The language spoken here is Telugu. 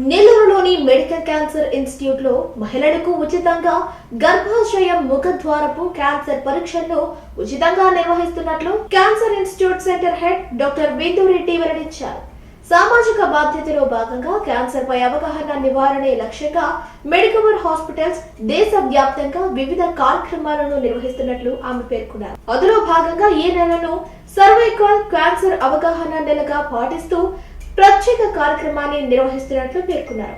నెల్లూరులోని మెడికల్ క్యాన్సర్ ఇన్స్టిట్యూట్ లో మహిళలకు ఉచితంగా గర్భాశయం ముఖద్వారపు క్యాన్సర్ పరీక్షలను ఉచితంగా నిర్వహిస్తున్నట్లు cancer institute centre head doctor Bindu Reddy వెల్లడించారు. సామాజిక బాధ్యతలో భాగంగా క్యాన్సర్ పై అవగాహన నివారణే లక్ష్యంగా మెడికవర్ హాస్పిటల్స్ దేశవ్యాప్తంగా వివిధ కార్యక్రమాలను నిర్వహిస్తున్నట్లు ఆమె పేర్కొన్నారు. అందులో భాగంగా ఈ నెలను సర్వైకల్ క్యాన్సర్ అవగాహన నెలగా పాటిస్తూ ప్రత్యేక కార్యక్రమాన్ని నిర్వహిస్తున్నట్లు పేర్కొన్నారు.